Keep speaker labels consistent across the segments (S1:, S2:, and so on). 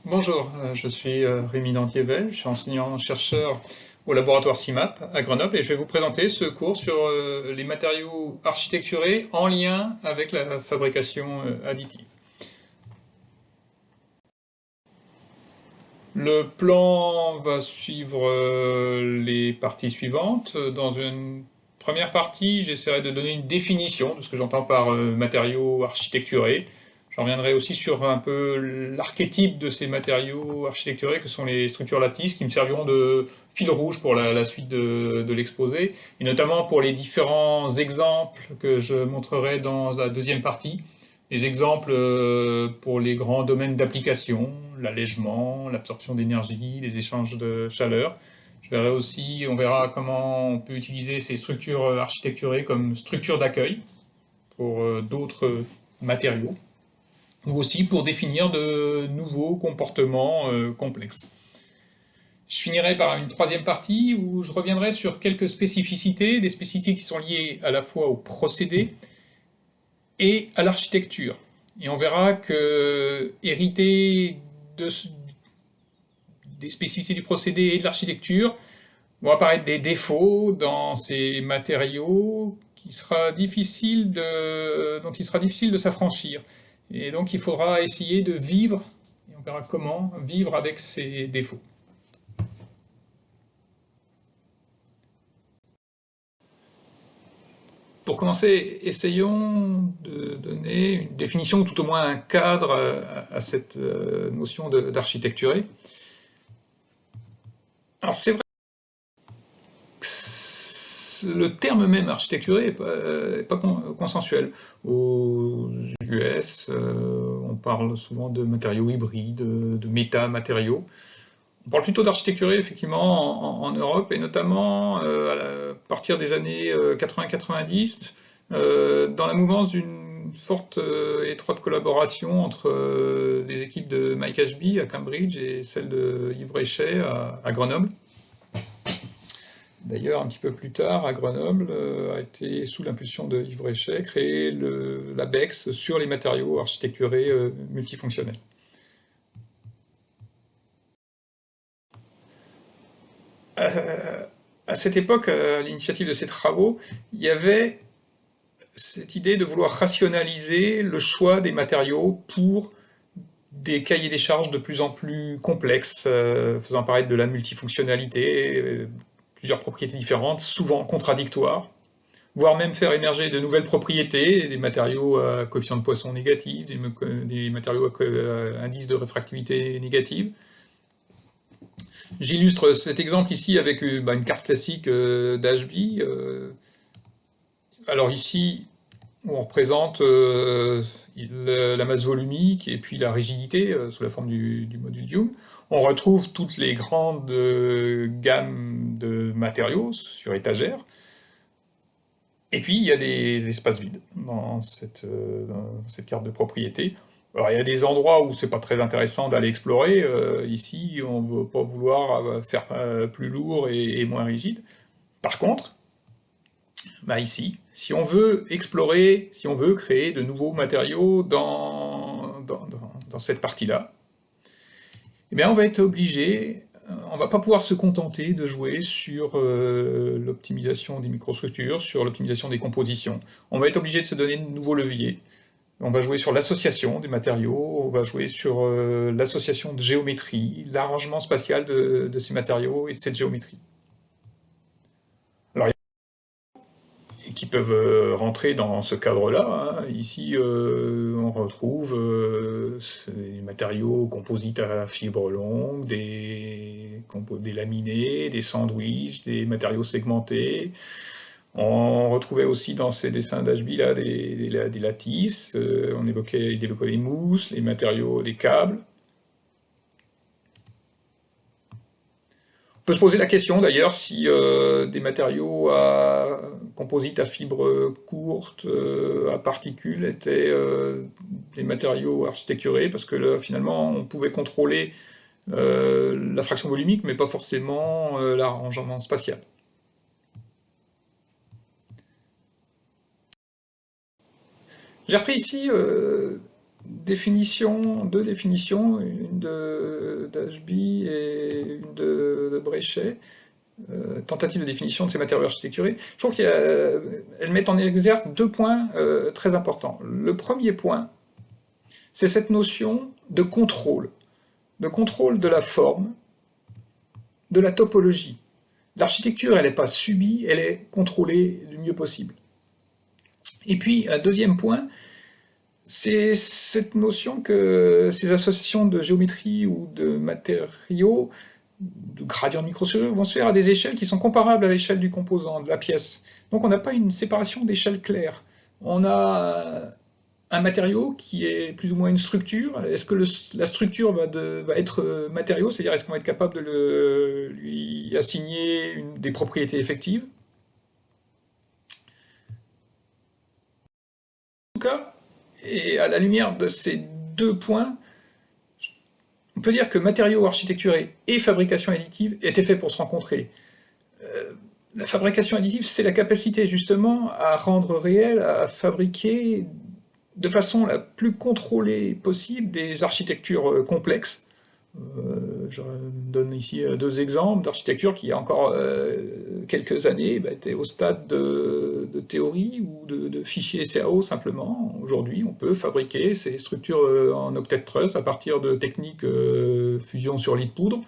S1: Bonjour, je suis Rémi Dantievel, je suis enseignant-chercheur au laboratoire CIMAP à Grenoble et je vais vous présenter ce cours sur les matériaux architecturés en lien avec la fabrication additive. Le plan va suivre les parties suivantes. Dans une première partie, j'essaierai de donner une définition de ce que j'entends par matériaux architecturés. J'en reviendrai aussi sur un peu l'archétype de ces matériaux architecturés que sont les structures lattices qui me serviront de fil rouge pour la suite de l'exposé et notamment pour les différents exemples que je montrerai dans la deuxième partie. Des exemples pour les grands domaines d'application, l'allègement, l'absorption d'énergie, les échanges de chaleur. Je verrai aussi, on verra comment on peut utiliser ces structures architecturées comme structures d'accueil pour d'autres matériaux, ou aussi pour définir de nouveaux comportements complexes. Je finirai par une troisième partie où je reviendrai sur quelques spécificités, des spécificités qui sont liées à la fois au procédé et à l'architecture. Et on verra que hériter des spécificités du procédé et de l'architecture vont apparaître des défauts dans ces matériaux dont il sera difficile de s'affranchir. Et donc il faudra essayer de vivre, et on verra comment, vivre avec ces défauts. Pour commencer, essayons de donner une définition, ou tout au moins un cadre à cette notion d'architecturé. Alors c'est vrai que le terme même architecturé n'est pas consensuel. Aux US, on parle souvent de matériaux hybrides, de métamatériaux. On parle plutôt d'architecturé, effectivement, en Europe, et notamment à partir des années 80-90, dans la mouvance d'une forte étroite collaboration entre les équipes de Mike Ashby à Cambridge et celles de Yves Reichet à Grenoble. D'ailleurs, un petit peu plus tard, à Grenoble, a été, sous l'impulsion de Yves Reichet, créé l'ABEX sur les matériaux architecturés multifonctionnels. À cette époque, à l'initiative de ces travaux, il y avait cette idée de vouloir rationaliser le choix des matériaux pour des cahiers des charges de plus en plus complexes, faisant apparaître de la multifonctionnalité, plusieurs propriétés différentes, souvent contradictoires, voire même faire émerger de nouvelles propriétés, des matériaux à coefficient de Poisson négatif, des matériaux à indice de réfractivité négative. J'illustre cet exemple ici avec une carte classique d'Ashby. Alors ici, on représente la masse volumique et puis la rigidité sous la forme du module Young. On retrouve toutes les grandes gammes de matériaux sur étagère. Et puis, il y a des espaces vides dans cette carte de propriété. Alors, il y a des endroits où c'est pas très intéressant d'aller explorer. Ici, on ne veut pas vouloir faire plus lourd et moins rigide. Par contre, bah ici, si on veut explorer, si on veut créer de nouveaux matériaux dans cette partie-là, eh bien on va être obligé, on va pas pouvoir se contenter de jouer sur l'optimisation des microstructures, sur l'optimisation des compositions. On va être obligé de se donner de nouveaux leviers. On va jouer sur l'association des matériaux, on va jouer sur l'association de géométrie, l'arrangement spatial de ces matériaux et de cette géométrie. Alors, qui peuvent rentrer dans ce cadre-là. Hein. Ici, on retrouve des matériaux composites à fibres longues, des laminés, des sandwichs, des matériaux segmentés. On retrouvait aussi dans ces dessins d'Ashby là des lattices. Il évoquait les mousses, les matériaux, des câbles. On peut se poser la question d'ailleurs si des matériaux composites à fibres courtes, à particules, étaient des matériaux architecturés, parce que là, finalement, on pouvait contrôler la fraction volumique, mais pas forcément l'arrangement spatial. J'ai repris ici
S2: deux définitions, une d'Ashby et une de Bréchet, tentative de définition de ces matériaux architecturés. Je trouve qu'elles mettent en exergue deux points très importants. Le premier point, c'est cette notion de contrôle de la forme, de la topologie. L'architecture, elle n'est pas subie, elle est contrôlée du mieux possible. Et puis, un deuxième point, c'est cette notion que ces associations de géométrie ou de matériaux, de gradients de microstructure, vont se faire à des échelles qui sont comparables à l'échelle du composant, de la pièce. Donc on n'a pas une séparation d'échelle claire. On a un matériau qui est plus ou moins une structure. Est-ce que la structure va être matériau, c'est-à-dire est-ce qu'on va être capable de lui assigner des propriétés effectives? En tout cas, et à la lumière de ces deux points, on peut dire que matériaux architecturés et fabrication additive étaient faits pour se rencontrer. La fabrication additive, c'est la capacité justement à rendre réel, à fabriquer de façon la plus contrôlée possible des architectures complexes. Je donne ici deux exemples d'architecture qui, il y a encore quelques années, étaient au stade de théorie ou de fichiers CAO simplement. Aujourd'hui, on peut fabriquer ces structures en octet de truss à partir de techniques fusion sur lit de poudre,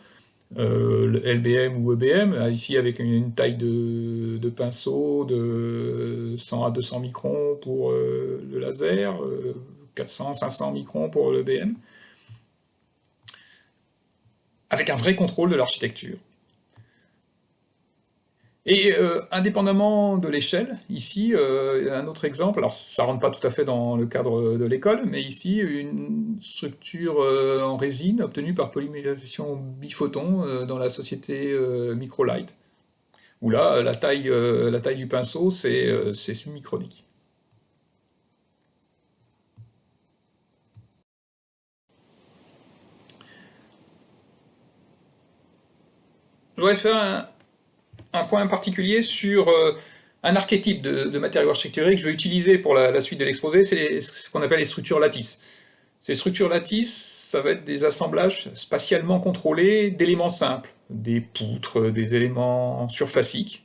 S2: le LBM ou EBM, ici avec une taille de pinceau de 100 à 200 microns pour le laser, 400, 500 microns pour l'EBM, avec un vrai contrôle de l'architecture. Et indépendamment de l'échelle, ici, un autre exemple, alors ça ne rentre pas tout à fait dans le cadre de l'école, mais ici, une structure en résine obtenue par polymérisation biphoton dans la société Microlight, où là, la taille du pinceau, c'est submicronique. Je voudrais faire un point particulier sur un archétype de matériaux architecturés que je vais utiliser pour la suite de l'exposé, c'est ce qu'on appelle les structures lattices. Ces structures lattices, ça va être des assemblages spatialement contrôlés d'éléments simples, des poutres, des éléments surfaciques.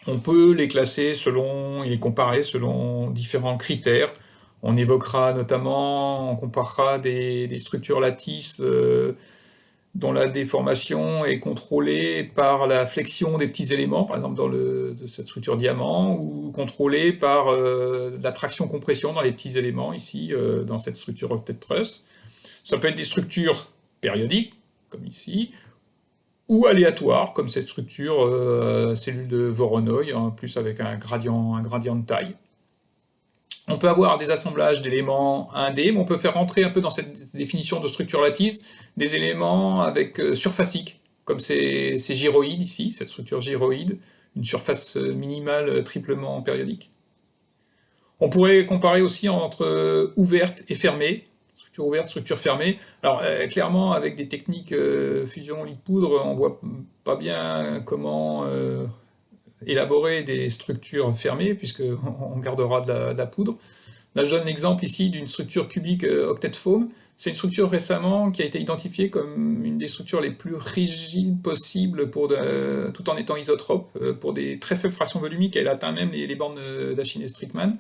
S2: On peut les classer selon, et les comparer selon différents critères. On évoquera notamment, on comparera des structures lattices dont la déformation est contrôlée par la flexion des petits éléments, par exemple de cette structure diamant, ou contrôlée par la traction-compression dans les petits éléments, ici, dans cette structure octet de truss. Ça peut être des structures périodiques, comme ici, ou aléatoires, comme cette structure cellule de Voronoi, en plus avec un gradient de taille. On peut avoir des assemblages d'éléments 1D, mais on peut faire rentrer un peu dans cette définition de structure lattice des éléments avec surfaciques, comme ces gyroïdes ici, cette structure gyroïde, une surface minimale triplement périodique. On pourrait comparer aussi entre ouverte et fermée, structure ouverte, structure fermée. Alors clairement, avec des techniques fusion lit de poudre, on voit pas bien comment élaborer des structures fermées, puisqu'on gardera de la poudre. Là, je donne l'exemple ici d'une structure cubique octet de foam. C'est une structure récemment qui a été identifiée comme une des structures les plus rigides possibles tout en étant isotrope, pour des très faibles fractions volumiques. Elle atteint même les bornes d'Achine et Strickman.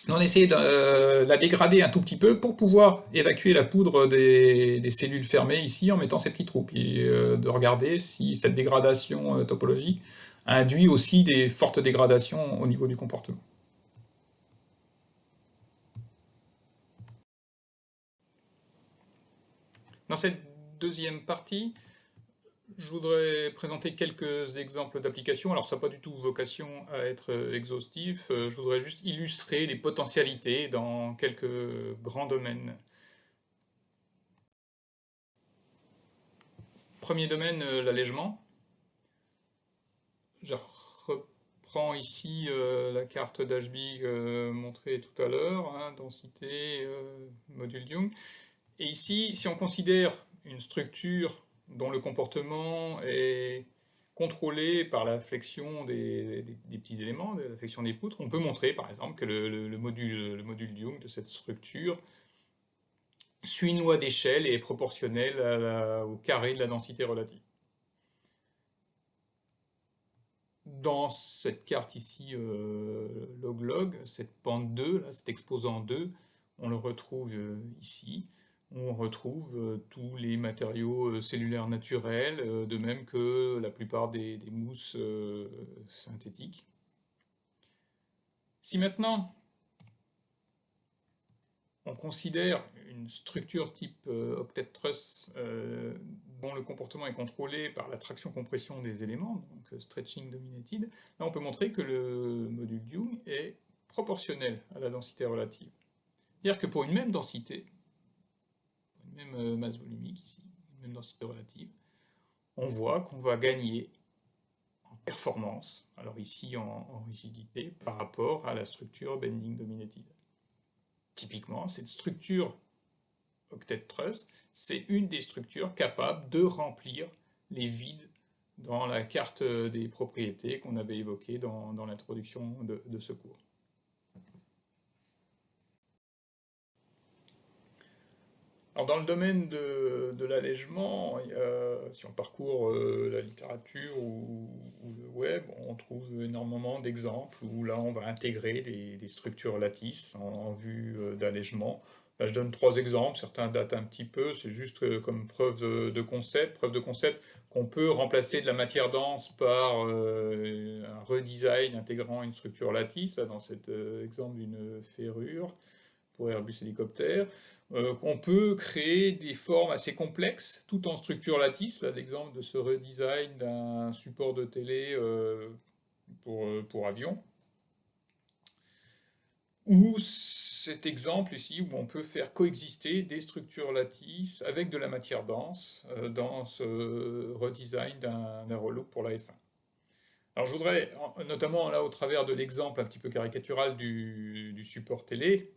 S2: On a essayé de la dégrader un tout petit peu pour pouvoir évacuer la poudre des cellules fermées ici en mettant ces petits trous, et de regarder si cette dégradation topologique induit aussi des fortes dégradations au niveau du comportement. Dans cette deuxième partie, je voudrais présenter quelques exemples d'applications. Alors ça n'a pas du tout vocation à être exhaustif, je voudrais juste illustrer les potentialités dans quelques grands domaines. Premier domaine, l'allègement. Je reprends ici la carte d'Ashby montrée tout à l'heure, hein, densité, module Young. Et ici, si on considère une structure dont le comportement est contrôlée par la flexion des petits éléments, de la flexion des poutres, on peut montrer par exemple que le module de Young de cette structure suit une loi d'échelle et est proportionnel au carré de la densité relative. Dans cette carte ici, log-log, cette pente 2, là, cet exposant 2, on le retrouve ici. On retrouve tous les matériaux cellulaires naturels, de même que la plupart des mousses synthétiques. Si maintenant on considère une structure type octet truss dont le comportement est contrôlé par la traction-compression des éléments, donc stretching dominated, là on peut montrer que le module Young est proportionnel à la densité relative. C'est-à-dire que pour une même densité, une même masse volumique ici, une même densité relative, on voit qu'on va gagner en performance, alors ici en rigidité, par rapport à la structure bending dominated. Typiquement, cette structure octet truss, c'est une des structures capables de remplir les vides dans la carte des propriétés qu'on avait évoquée dans l'introduction de ce cours. Alors dans le domaine de l'allègement, si on parcourt la littérature ou le web, on trouve énormément d'exemples où là on va intégrer des structures lattices en vue d'allègement. Là je donne 3 exemples, certains datent un petit peu, c'est juste comme preuve de concept, qu'on peut remplacer de la matière dense par un redesign intégrant une structure lattice, là, dans cet exemple d'une ferrure pour Airbus hélicoptère. On peut créer des formes assez complexes, tout en structure lattice. Là, l'exemple de ce redesign d'un support de télé pour avion. Ou cet exemple ici, où on peut faire coexister des structures lattices avec de la matière dense dans ce redesign d'un relook pour la F1. Alors je voudrais, notamment là au travers de l'exemple un petit peu caricatural du support télé,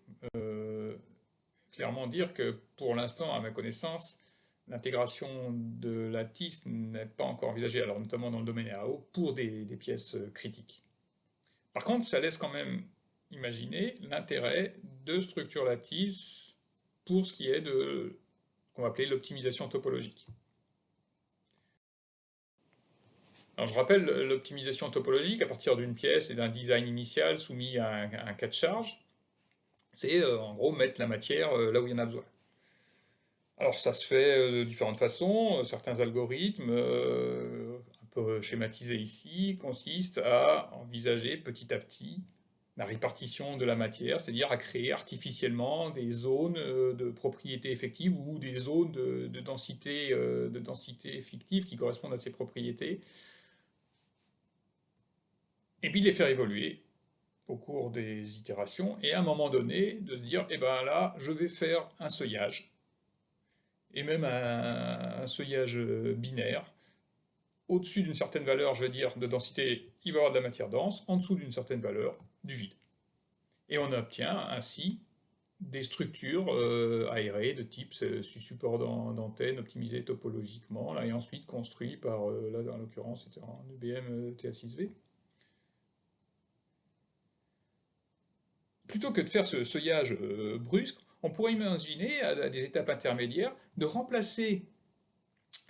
S2: clairement dire que pour l'instant, à ma connaissance, l'intégration de lattice n'est pas encore envisagée, alors notamment dans le domaine AO, pour des pièces critiques. Par contre, ça laisse quand même imaginer l'intérêt de structures lattice pour ce qui est de ce qu'on va appeler l'optimisation topologique. Alors je rappelle l'optimisation topologique à partir d'une pièce et d'un design initial soumis à un cas de charge, c'est en gros mettre la matière là où il y en a besoin. Alors ça se fait de différentes façons. Certains algorithmes, un peu schématisés ici, consistent à envisager petit à petit la répartition de la matière, c'est-à-dire à créer artificiellement des zones de propriété effective ou des zones de densité fictive qui correspondent à ces propriétés, et puis de les faire évoluer au cours des itérations, et à un moment donné, de se dire, eh ben là, je vais faire un seuillage, et même un seuillage binaire. Au-dessus d'une certaine valeur, je vais dire, de densité, il va y avoir de la matière dense, en dessous d'une certaine valeur, du vide. Et on obtient ainsi des structures aérées de type support d'antenne optimisé topologiquement, là, et ensuite construit par, là en l'occurrence c'était en EBM TA6V. Plutôt que de faire ce seuillage brusque, on pourrait imaginer, à des étapes intermédiaires, de remplacer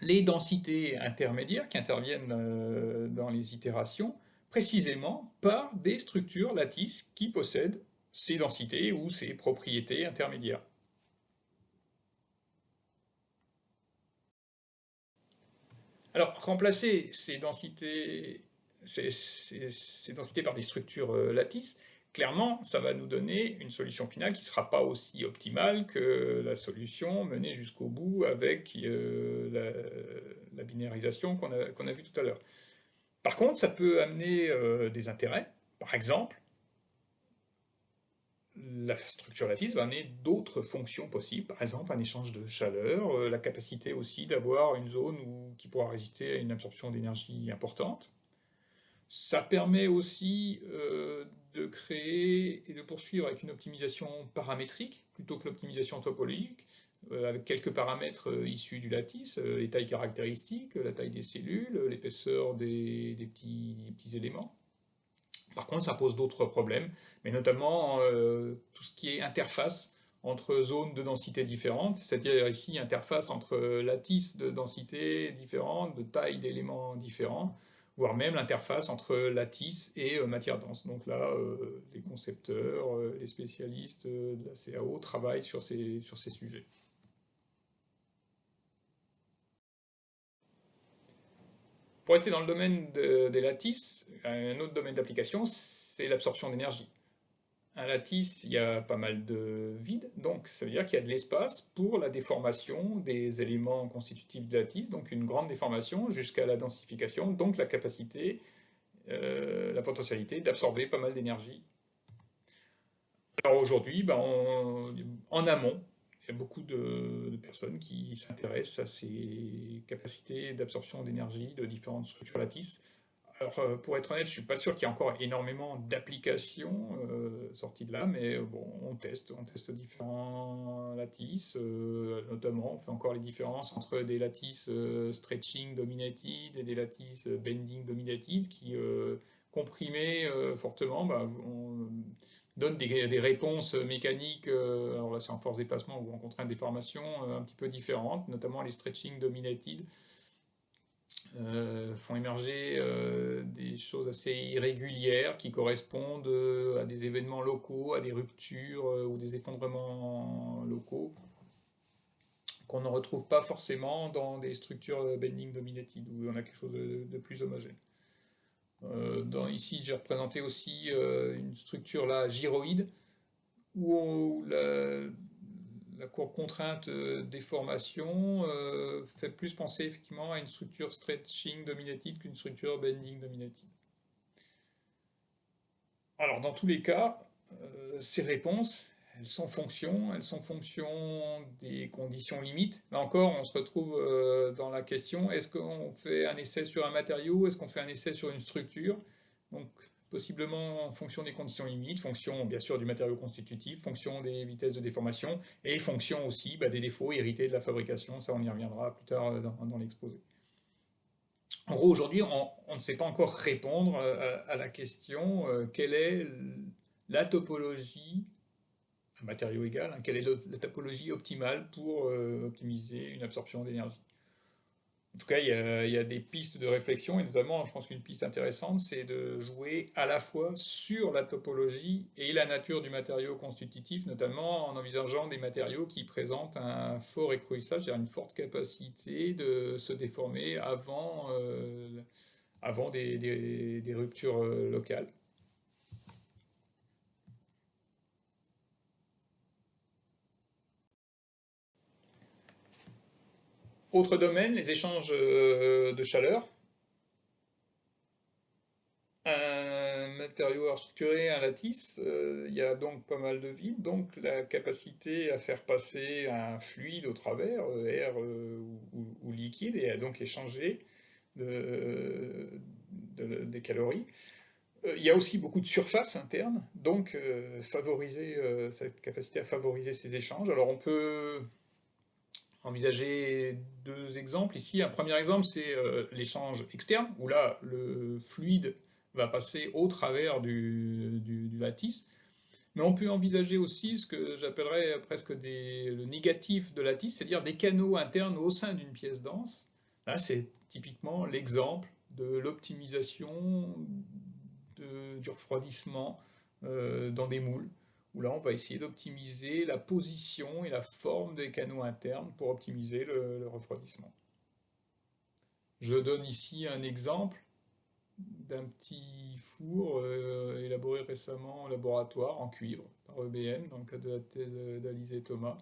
S2: les densités intermédiaires qui interviennent dans les itérations, précisément par des structures lattices qui possèdent ces densités ou ces propriétés intermédiaires. Alors, remplacer ces densités par des structures lattices, clairement, ça va nous donner une solution finale qui ne sera pas aussi optimale que la solution menée jusqu'au bout avec la binarisation qu'on a vue tout à l'heure. Par contre, ça peut amener des intérêts. Par exemple, la structure lattice va amener d'autres fonctions possibles, par exemple un échange de chaleur, la capacité aussi d'avoir une zone qui pourra résister à une absorption d'énergie importante. Ça permet aussi de créer et de poursuivre avec une optimisation paramétrique plutôt que l'optimisation topologique,
S1: avec quelques paramètres issus du lattice, les tailles caractéristiques, la taille des cellules, l'épaisseur des petits éléments. Par contre, ça pose d'autres problèmes, mais notamment tout ce qui est interface entre zones de densité différentes, c'est-à-dire ici interface entre lattices de densité différentes, de tailles d'éléments différents, voire même l'interface entre lattice et matière dense. Donc là, les concepteurs, les spécialistes de la CAO travaillent sur ces sujets. Pour rester dans le domaine des lattices, un autre domaine d'application, c'est l'absorption d'énergie. Un lattice, il y a pas mal de vide, donc ça veut dire qu'il y a de l'espace pour la déformation des éléments constitutifs du lattice, donc une grande déformation jusqu'à la densification, donc la capacité, la potentialité d'absorber pas mal d'énergie. Alors aujourd'hui, en amont, il y a beaucoup de personnes qui s'intéressent à ces capacités d'absorption d'énergie de différentes structures lattices. Alors, pour être honnête, je suis pas sûr qu'il y ait encore énormément d'applications sorties de là, mais bon, on teste différents lattices, notamment on fait encore les différences entre des lattices stretching dominated et des lattices bending dominated qui, comprimés fortement, on donne des réponses mécaniques, alors là c'est en force déplacement ou en contrainte déformation, un petit peu différentes, notamment les stretching dominated font émerger des choses assez irrégulières qui correspondent à des événements locaux, à des ruptures ou des effondrements locaux qu'on ne retrouve pas forcément dans des structures bending dominated où on a quelque chose de plus homogène. Ici, j'ai représenté aussi une structure là gyroïde où la courbe contrainte déformation fait plus penser effectivement à une structure stretching dominated qu'une structure bending dominated. Alors dans tous les cas, ces réponses, elles sont fonction des conditions limites. Là encore, on se retrouve dans la question, est-ce qu'on fait un essai sur un matériau, est-ce qu'on fait un essai sur une structure? Donc possiblement en fonction des conditions limites, fonction bien sûr du matériau constitutif, fonction des vitesses de déformation, et fonction aussi des défauts hérités de la fabrication, ça on y reviendra plus tard dans l'exposé. En gros, aujourd'hui, on ne sait pas encore répondre à la question quelle est la topologie, un matériau égal, quelle est la topologie optimale pour optimiser une absorption d'énergie. En tout cas, il y a des pistes de réflexion, et notamment, je pense qu'une piste intéressante, c'est de jouer à la fois sur la topologie et la nature du matériau constitutif, notamment en envisageant des matériaux qui présentent un fort écrouissage, c'est-à-dire une forte capacité de se déformer avant des ruptures locales. Autre domaine, les échanges de chaleur. Un matériau architecturé, un lattice, il y a donc pas mal de vide, donc la capacité à faire passer un fluide au travers, air ou liquide, et à donc échanger des calories. Il y a aussi beaucoup de surface interne, donc favoriser cette capacité à favoriser ces échanges. Alors on peut envisager deux exemples ici. Un premier exemple, c'est l'échange externe, où là, le fluide va passer au travers du lattice. Mais on peut envisager aussi ce que j'appellerais presque le négatif de lattice, c'est-à-dire des canaux internes au sein d'une pièce dense. Là, c'est typiquement l'exemple de l'optimisation du refroidissement dans des moules, où là on va essayer d'optimiser la position et la forme des canaux internes pour optimiser le refroidissement. Je donne ici un exemple d'un petit four élaboré récemment en laboratoire en cuivre par EBM dans le cadre de la thèse d'Alizé Thomas.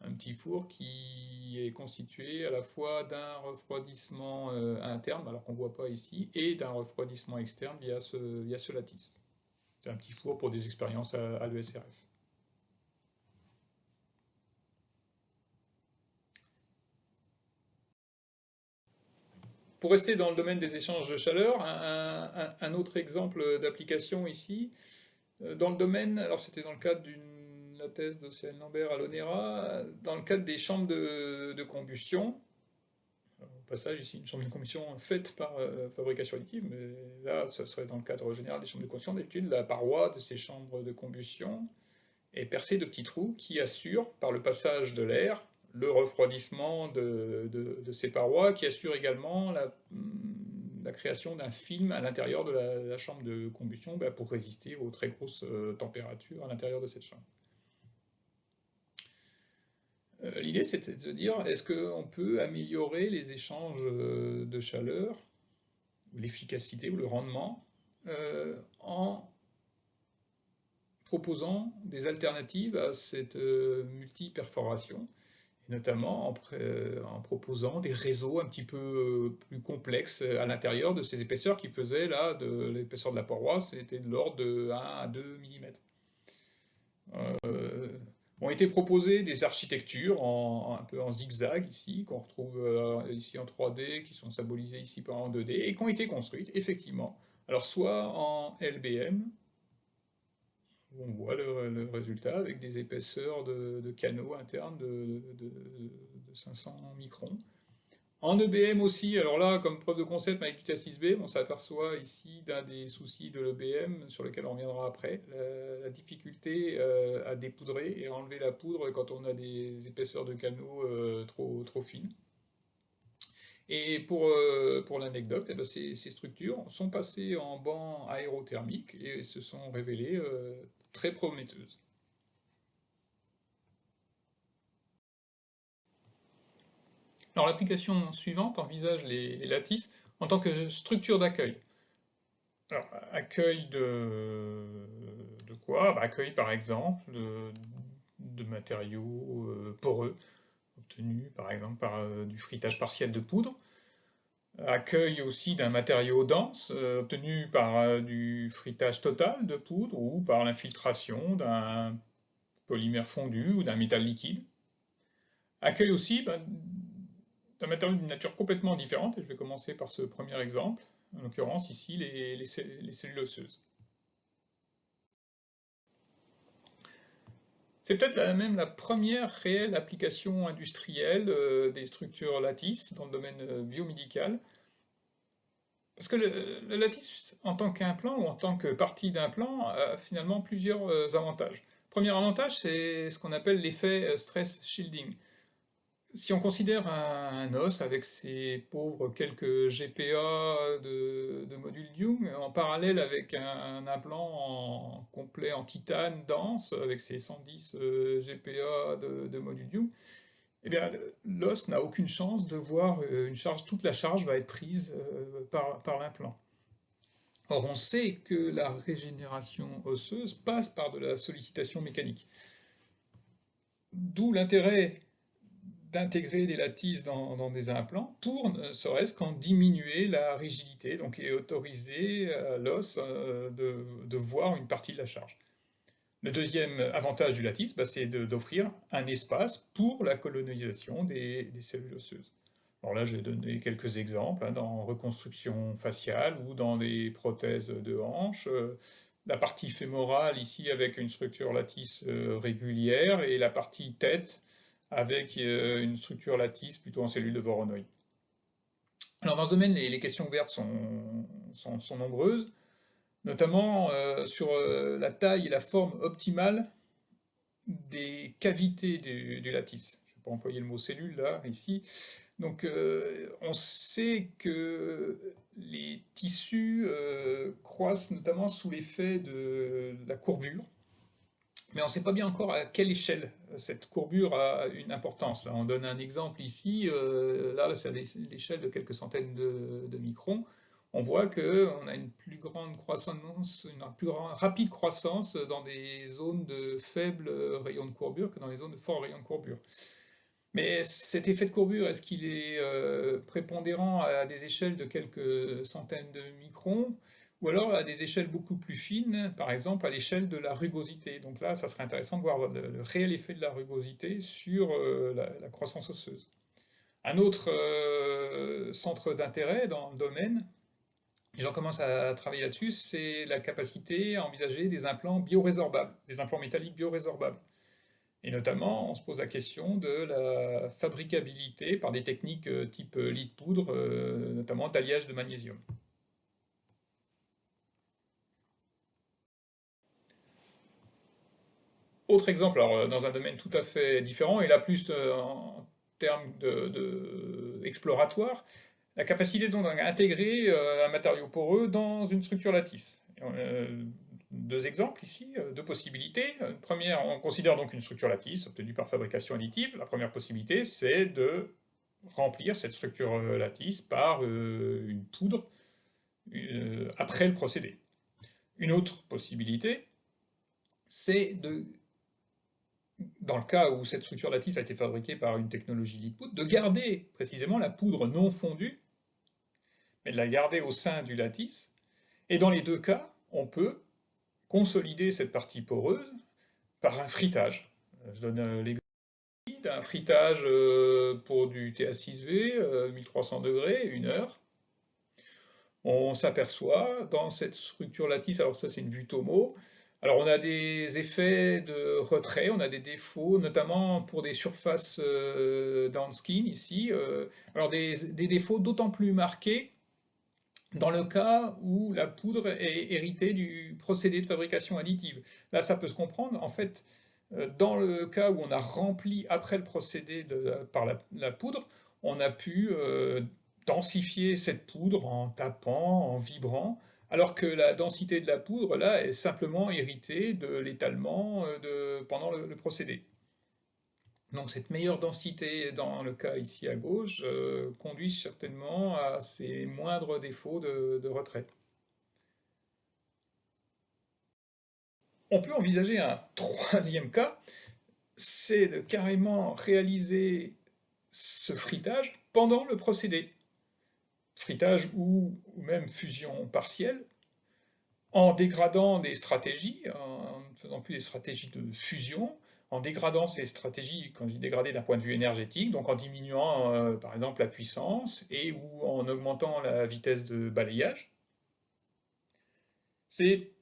S1: Un petit four qui est constitué à la fois d'un refroidissement interne, alors qu'on ne voit pas ici, et d'un refroidissement externe via ce lattice. C'est un petit four pour des expériences à l'ESRF. Pour rester dans le domaine des échanges de chaleur, un autre exemple d'application ici, dans le domaine, alors c'était dans le cadre d'une
S2: la thèse d'Océane Lambert à l'ONERA, dans le cadre des chambres de combustion. Alors, au passage, ici, une chambre de combustion faite par fabrication additive, mais là, ce serait dans le cadre général des chambres de combustion. D'habitude, la paroi de ces chambres de combustion est percée de petits trous qui assurent, par le passage de l'air, le refroidissement de ces parois, qui assure également la création d'un film à l'intérieur de la chambre de combustion pour résister aux très grosses températures à l'intérieur de cette chambre. L'idée, c'était de se dire, est-ce qu'on peut améliorer les échanges de chaleur, ou l'efficacité, ou le rendement, en proposant des alternatives à cette multi-perforation, et notamment en proposant des réseaux un petit peu plus complexes à l'intérieur de ces épaisseurs qui faisaient, là, de l'épaisseur de la paroi, c'était de l'ordre de 1 à 2 mm. Ont été proposées des architectures un peu en zigzag ici, qu'on retrouve ici en 3D, qui sont symbolisées ici par en 2D, et qui ont été construites, effectivement. Alors soit en LBM, où on voit le résultat avec des épaisseurs de canaux internes de 500 microns. En EBM aussi, alors là, comme preuve de concept avec du TS6B, on s'aperçoit ici d'un des soucis de l'EBM sur lequel on reviendra après, la difficulté à dépoudrer et à enlever la poudre quand on a des épaisseurs de canaux trop fines. Et pour l'anecdote, ces structures sont passées en banc aérothermique et se sont révélées très prometteuses. Alors l'application suivante envisage les lattices en tant que structure d'accueil. Alors, accueil de quoi? Accueil par exemple de matériaux poreux, obtenus par exemple par du frittage partiel de poudre. Accueil aussi d'un matériau dense, obtenu par du frittage total de poudre ou par l'infiltration d'un polymère fondu ou d'un métal liquide. Accueil aussi d'un matériau d'une nature complètement différente, et je vais commencer par ce premier exemple, en l'occurrence ici les cellules osseuses. C'est peut-être même la première réelle application industrielle des structures lattices dans le domaine biomédical. Parce que le lattice, en tant qu'implant ou en tant que partie d'implant, a finalement plusieurs avantages. Premier avantage, c'est ce qu'on appelle l'effet stress shielding. Si on considère un os avec ses pauvres quelques GPa de module Young, en parallèle avec un implant complet en titane dense, avec ses 110 GPa de module Young, eh bien, l'os n'a aucune chance de voir une charge, toute la charge va être prise par l'implant. Or, on sait que la régénération osseuse passe par de la sollicitation mécanique. D'où l'intérêt d'intégrer des lattices dans des implants pour ne serait-ce qu'en diminuer la rigidité, donc et autoriser à l'os de voir une partie de la charge. Le deuxième avantage du lattice, c'est d'offrir un espace pour la colonisation des cellules osseuses. Alors là, j'ai donné quelques exemples dans reconstruction faciale ou dans des prothèses de hanches. La partie fémorale ici avec une structure lattice régulière et la partie tête avec une structure lattice plutôt en cellule de Voronoi. Alors dans ce domaine, les questions ouvertes sont nombreuses, notamment sur la taille et la forme optimale des cavités du lattice. Je ne vais pas employer le mot cellule là, ici. Donc on sait que les tissus croissent notamment sous l'effet de la courbure, mais on ne sait pas bien encore à quelle échelle cette courbure a une importance. Là, on donne un exemple ici, là c'est à l'échelle de quelques centaines de microns. On voit qu'on a une plus grande croissance, une plus rapide croissance dans des zones de faible rayon de courbure que dans les zones de fort rayon de courbure. Mais cet effet de courbure, est-ce qu'il est prépondérant à des échelles de quelques centaines de microns, ou alors à des échelles beaucoup plus fines, par exemple à l'échelle de la rugosité? Donc là, ça serait intéressant de voir le réel effet de la rugosité sur la croissance osseuse. Un autre centre d'intérêt dans le domaine, les gens commencent à travailler là-dessus, c'est la capacité à envisager des implants biorésorbables, des implants métalliques biorésorbables. Et notamment, on se pose la question de la fabricabilité par des techniques type lit de poudre, notamment d'alliage de magnésium. Autre exemple, alors, dans un domaine tout à fait différent, et là plus en termes exploratoire, la capacité donc d'intégrer un matériau poreux dans une structure lattice. Deux exemples ici, deux possibilités. Une première, on considère donc une structure lattice obtenue par fabrication additive. La première possibilité, c'est de remplir cette structure lattice par une poudre après le procédé. Une autre possibilité, c'est de, dans le cas où cette structure lattice a été fabriquée par une technologie lit de poudre, de garder précisément la poudre non fondue, mais de la garder au sein du lattice. Et dans les deux cas, on peut consolider cette partie poreuse par un fritage. Je donne l'exemple d'un fritage pour du TA6V, 1300 degrés, 1 heure. On s'aperçoit dans cette structure lattice, alors ça c'est une vue Tomo, alors on a des effets de retrait, on a des défauts, notamment pour des surfaces downskin ici, alors des défauts d'autant plus marqués dans le cas où la poudre est héritée du procédé de fabrication additive. Là ça peut se comprendre, en fait, dans le cas où on a rempli après le procédé par la poudre, on a pu densifier cette poudre en tapant, en vibrant, alors que la densité de la poudre, là, est simplement héritée de l'étalement pendant le procédé. Donc cette meilleure densité dans le cas ici à gauche conduit certainement à ces moindres défauts de retrait. On peut envisager un troisième cas, c'est de carrément réaliser ce fritage pendant le procédé. Fritage ou même fusion partielle, en dégradant des stratégies, en ne faisant plus des stratégies de fusion, en dégradant ces stratégies, quand je dis dégrader d'un point de vue énergétique, donc en diminuant par exemple la puissance et ou en augmentant la vitesse de balayage. C'est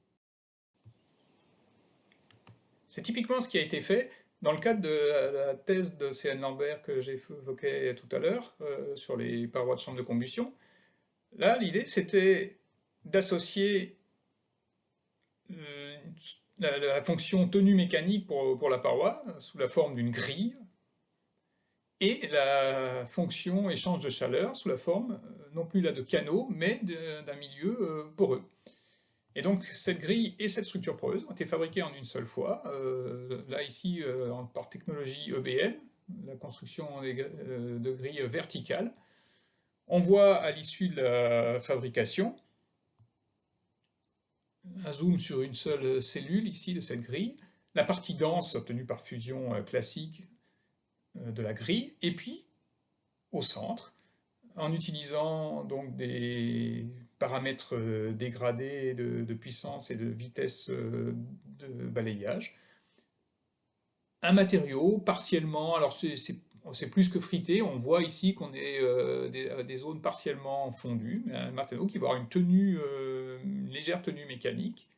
S2: typiquement ce qui a été fait dans le cadre de la thèse de C.N. Lambert que j'ai évoquée tout à l'heure sur les parois de chambre de combustion. Là, l'idée, c'était d'associer la fonction tenue mécanique pour la paroi sous la forme d'une grille et la fonction échange de chaleur sous la forme, non plus là de canaux, mais d'un milieu poreux. Et donc cette grille et cette structure poreuse ont été fabriquées en une seule fois, là ici par technologie EBM, la construction de grilles verticales. On voit à l'issue de la fabrication un zoom sur une seule cellule ici de cette grille, la partie dense obtenue par fusion classique de la grille, et puis au centre, en utilisant donc des paramètres dégradés de puissance et de vitesse de balayage, un matériau partiellement, alors c'est plus que frité, on voit ici qu'on est des zones partiellement fondues, mais un matériau qui va avoir une tenue, une légère tenue mécanique,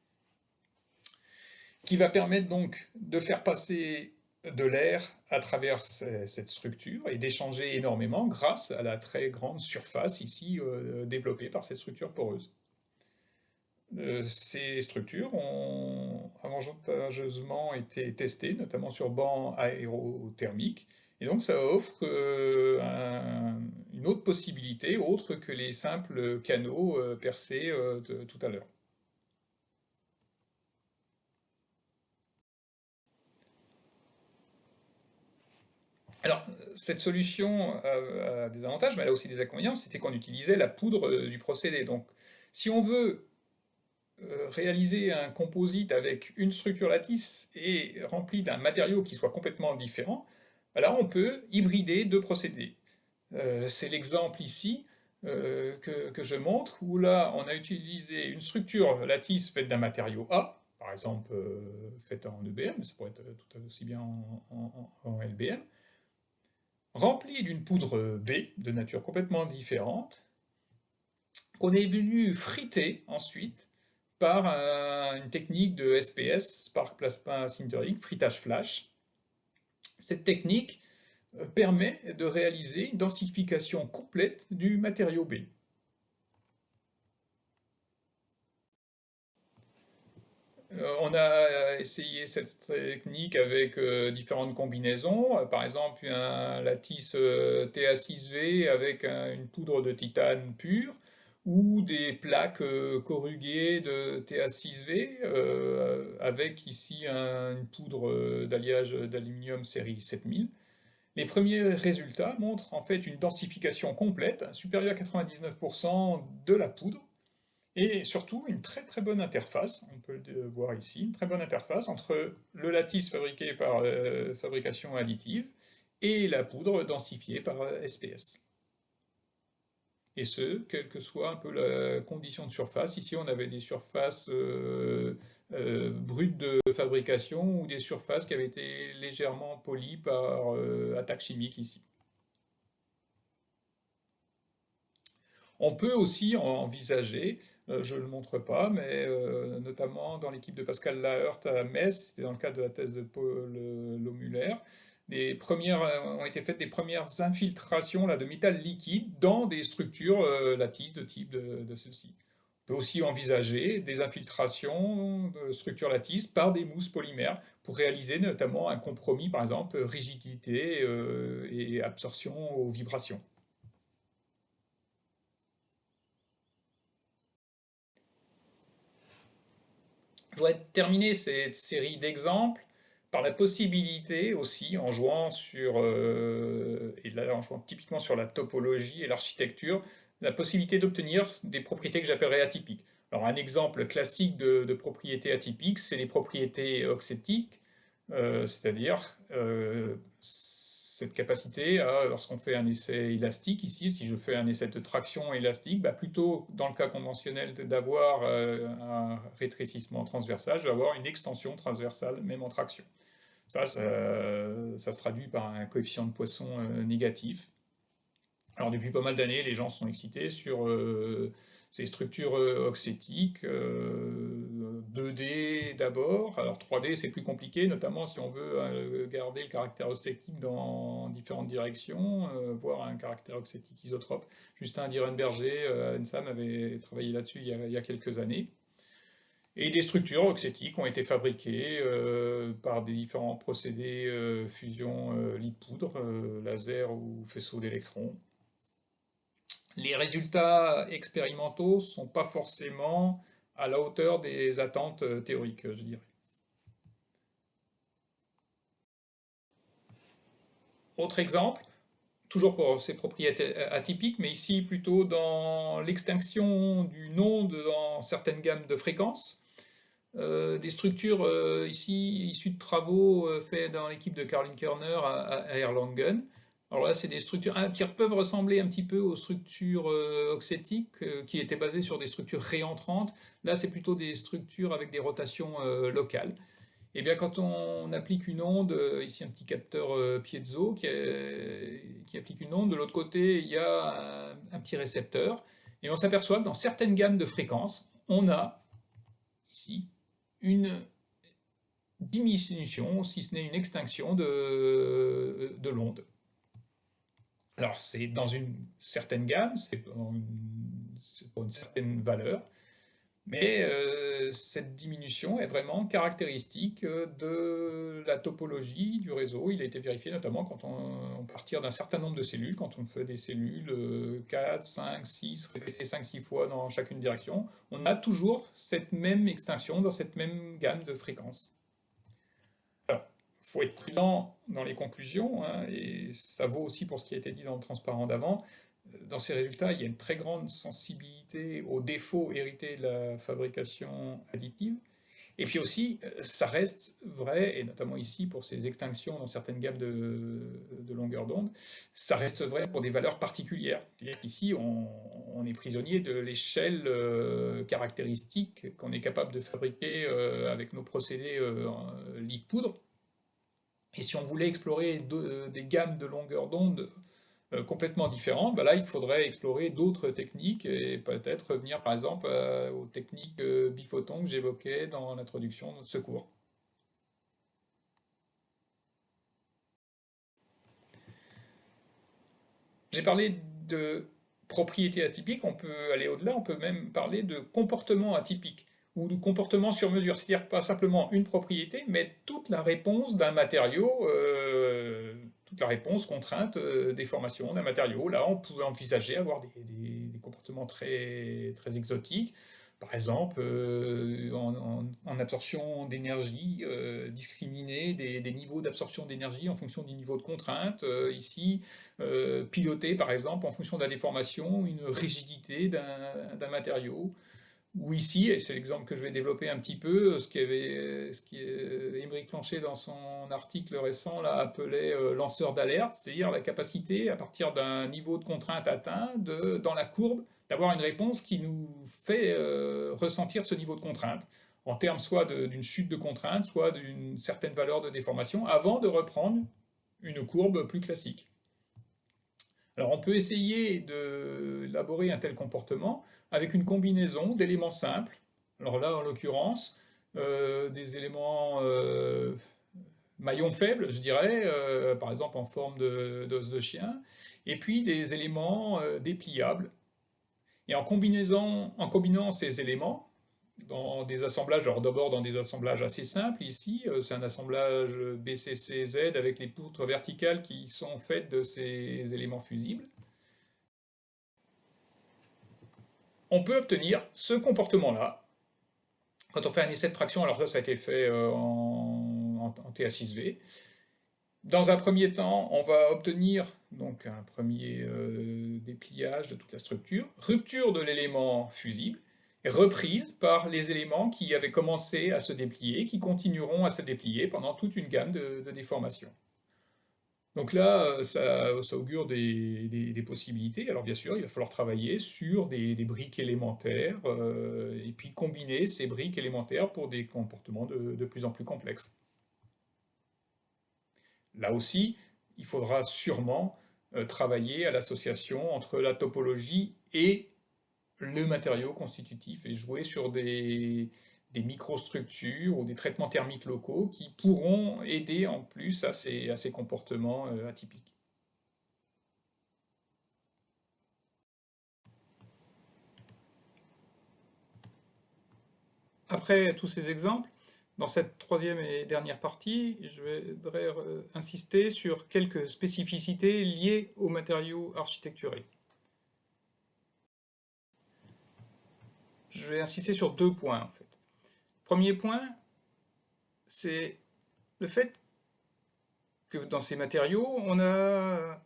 S2: qui va permettre donc de faire passer de l'air à travers cette structure et d'échanger énormément grâce à la très grande surface ici développée par cette structure poreuse. Ces structures ont avantageusement été testées, notamment sur bancs aérothermiques, et donc ça offre une autre possibilité, autre que les simples canaux percés tout à l'heure. Alors, cette solution a des avantages, mais elle a aussi des inconvénients, c'était qu'on utilisait la poudre du procédé. Donc, si on veut réaliser un composite avec une structure lattice et rempli d'un matériau qui soit complètement différent, là on peut hybrider deux procédés. C'est l'exemple ici que je montre, où là on a utilisé une structure lattice faite d'un matériau A, par exemple faite en EBM, mais ça pourrait être tout aussi bien en LBM, remplie d'une poudre B, de nature complètement différente, qu'on est venu friter ensuite par une technique de SPS, Spark Plasma Sintering, fritage flash. Cette technique permet de réaliser une densification complète du matériau B. On a essayé cette technique avec différentes combinaisons, par exemple un lattice TA6V avec une poudre de titane pure, ou des plaques corruguées de TA6V avec ici une poudre d'alliage d'aluminium série 7000. Les premiers résultats montrent en fait une densification complète, supérieure à 99% de la poudre, et surtout une très très bonne interface, on peut le voir ici, une très bonne interface entre le lattice fabriqué par fabrication additive et la poudre densifiée par SPS. Et ce, quelle que soit un peu la condition de surface. Ici, on avait des surfaces brutes de fabrication ou des surfaces qui avaient été légèrement polies par attaque chimique ici. On peut aussi envisager, je ne le montre pas, mais notamment dans l'équipe de Pascal Laheurt à Metz, c'était dans le cadre de la thèse de Paul Lohmuller, ont été faites des premières infiltrations là, de métal liquide dans des structures lattices de type de celle-ci. On peut aussi envisager des infiltrations de structures lattices par des mousses polymères pour réaliser notamment un compromis, par exemple, rigidité et absorption aux vibrations. Je voudrais terminer cette série d'exemples par la possibilité aussi, en jouant et là en jouant typiquement sur la topologie et l'architecture, la possibilité d'obtenir des propriétés que j'appellerais atypiques. Alors un exemple classique de propriétés atypiques, c'est les propriétés auxétiques, c'est-à-dire cette capacité à, lorsqu'on fait un essai élastique ici, si je fais un essai de traction élastique, plutôt dans le cas conventionnel d'avoir un rétrécissement transversal, je vais avoir une extension transversale même en traction. Ça se traduit par un coefficient de Poisson négatif. Alors depuis pas mal d'années, les gens sont excités sur ces structures auxétiques, 2D d'abord, alors 3D c'est plus compliqué, notamment si on veut garder le caractère auxétique dans différentes directions, voire un caractère auxétique isotrope. Justin Dierenberger à l'ENSAM avait travaillé là-dessus il y a quelques années. Et des structures auxétiques ont été fabriquées par des différents procédés fusion lit-poudre, laser ou faisceau d'électrons. Les résultats expérimentaux ne sont pas forcément à la hauteur des attentes théoriques, je dirais. Autre exemple, toujours pour ces propriétés atypiques, mais ici plutôt dans l'extinction du onde dans certaines gammes de fréquences. Des structures ici issues de travaux faits dans l'équipe de Caroline Kerner à Erlangen. Alors là, c'est des structures qui peuvent ressembler un petit peu aux structures auxétiques qui étaient basées sur des structures réentrantes. Là, c'est plutôt des structures avec des rotations locales. Et bien, quand on applique une onde, ici un petit capteur piezo qui applique une onde, de l'autre côté, il y a un petit récepteur, et on s'aperçoit que dans certaines gammes de fréquences, on a ici une diminution, si ce n'est une extinction de l'onde. Alors c'est dans une certaine gamme, c'est pour une certaine valeur, mais cette diminution est vraiment caractéristique de la topologie du réseau. Il a été vérifié notamment quand on partit d'un certain nombre de cellules, quand on fait des cellules 4, 5, 6, répétées 5-6 fois dans chacune direction, on a toujours cette même extinction dans cette même gamme de fréquences. Alors, il faut être prudent dans les conclusions, hein, et ça vaut aussi pour ce qui a été dit dans le transparent d'avant. Dans ces résultats, il y a une très grande sensibilité aux défauts hérités de la fabrication additive. Et puis aussi, ça reste vrai, et notamment ici pour ces extinctions dans certaines gammes de longueur d'onde, ça reste vrai pour des valeurs particulières. C'est-à-dire qu'ici, on est prisonnier de l'échelle caractéristique qu'on est capable de fabriquer avec nos procédés lit-poudre. Et si on voulait explorer des gammes de longueur d'onde complètement différentes, là il faudrait explorer d'autres techniques et peut-être revenir par exemple aux techniques biphotons que j'évoquais dans l'introduction de ce cours. J'ai parlé de propriétés atypiques, on peut aller au-delà, on peut même parler de comportement atypique ou de comportement sur mesure, c'est-à-dire pas simplement une propriété, mais toute la réponse d'un matériau, toute la réponse contrainte, déformation d'un matériau. Là, on pouvait envisager avoir des comportements très, très exotiques, par exemple, en absorption d'énergie, discriminer des niveaux d'absorption d'énergie en fonction du niveau de contrainte. Ici, piloter, par exemple, en fonction de la déformation, une rigidité d'un matériau. Ou ici, et c'est l'exemple que je vais développer un petit peu, ce qui Émeric Plancher dans son article récent là, appelait lanceur d'alerte, c'est-à-dire la capacité, à partir d'un niveau de contrainte atteint, dans la courbe, d'avoir une réponse qui nous fait ressentir ce niveau de contrainte, en termes soit d'une chute de contrainte, soit d'une certaine valeur de déformation, avant de reprendre une courbe plus classique. Alors on peut essayer d'élaborer un tel comportement avec une combinaison d'éléments simples. Alors là, en l'occurrence, des éléments maillons faibles, je dirais, par exemple en forme d'os de chien, et puis des éléments dépliables. Et en combinant ces éléments, dans des assemblages, alors d'abord dans des assemblages assez simples ici, c'est un assemblage BCC-Z avec les poutres verticales qui sont faites de ces éléments fusibles. On peut obtenir ce comportement-là. Quand on fait un essai de traction, alors ça a été fait en TA6V. Dans un premier temps, on va obtenir donc un premier dépliage de toute la structure, rupture de l'élément fusible, et reprise par les éléments qui avaient commencé à se déplier, qui continueront à se déplier pendant toute une gamme de déformations. Donc là, ça augure des possibilités. Alors bien sûr, il va falloir travailler sur des briques élémentaires et puis combiner ces briques élémentaires pour des comportements de plus en plus complexes. Là aussi, il faudra sûrement travailler à l'association entre la topologie et le matériau constitutif et jouer sur des microstructures ou des traitements thermiques locaux qui pourront aider en plus à ces comportements atypiques. Après tous ces exemples, dans cette troisième et dernière partie, je voudrais insister sur quelques spécificités liées aux matériaux architecturés. Je vais insister sur deux points en fait. Premier point, c'est le fait que dans ces matériaux, on a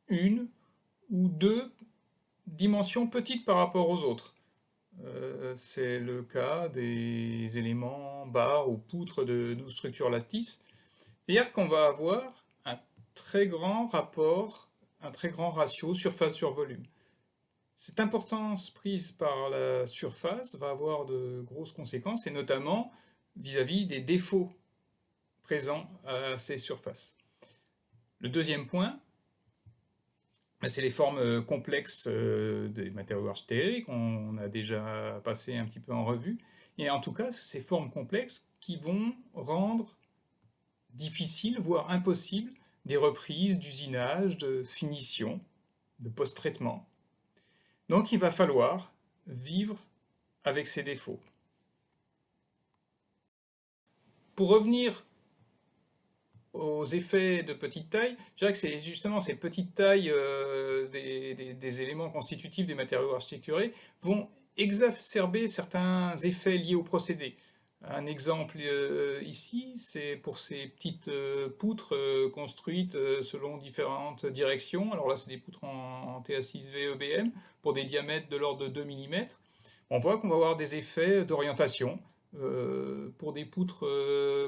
S2: une ou deux dimensions petites par rapport aux autres. C'est le cas des éléments barres ou poutres de nos structures lattices. C'est-à-dire qu'on va avoir un très grand rapport, un très grand ratio surface sur volume. Cette importance prise par la surface va avoir de grosses conséquences, et notamment vis-à-vis des défauts présents à ces surfaces. Le deuxième point, c'est les formes complexes des matériaux architecturaux qu'on a déjà passé un petit peu en revue. Et en tout cas, ces formes complexes qui vont rendre difficile, voire impossible, des reprises d'usinage, de finition, de post-traitement. Donc il va falloir vivre avec ces défauts. Pour revenir aux effets de petite taille, je dirais que c'est justement ces petites tailles des éléments constitutifs des matériaux architecturés vont exacerber certains effets liés au procédé. Un exemple ici, c'est pour ces petites poutres construites selon différentes directions. Alors là, c'est des poutres en TA6V EBM pour des diamètres de l'ordre de 2 mm. On voit qu'on va avoir des effets d'orientation. Pour des poutres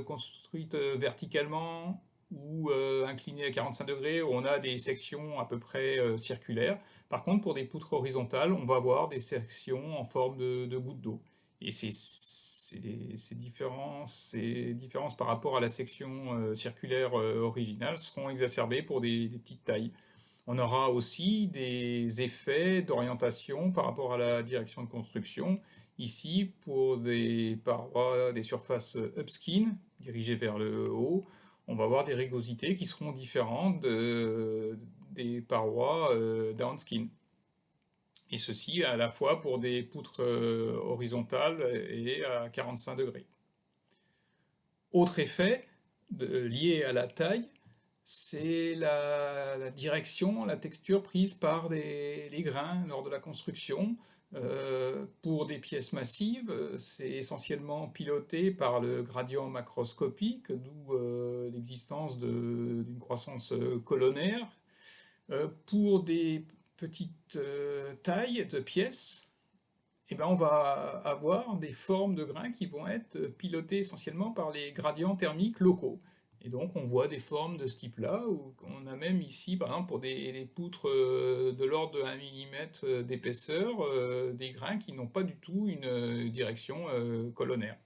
S2: construites verticalement ou inclinées à 45 degrés, où on a des sections à peu près circulaires. Par contre, pour des poutres horizontales, on va avoir des sections en forme de gouttes d'eau. Et ces différences par rapport à la section circulaire originale seront exacerbées pour des petites tailles. On aura aussi des effets d'orientation par rapport à la direction de construction. Ici, pour des parois, des surfaces upskin, dirigées vers le haut, on va avoir des rugosités qui seront différentes des parois downskin. Et ceci à la fois pour des poutres horizontales et à 45 degrés. Autre effet lié à la taille, c'est la direction, la texture prise par les grains lors de la construction. Pour des pièces massives, c'est essentiellement piloté par le gradient macroscopique, d'où l'existence d'une croissance colonnaire. Pour des petites tailles de pièces, eh ben, on va avoir des formes de grains qui vont être pilotées essentiellement par les gradients thermiques locaux. Et donc on voit des formes de ce type-là, où on a même ici, par exemple, pour des poutres de l'ordre de 1 mm d'épaisseur, des grains qui n'ont pas du tout une direction colonnaire.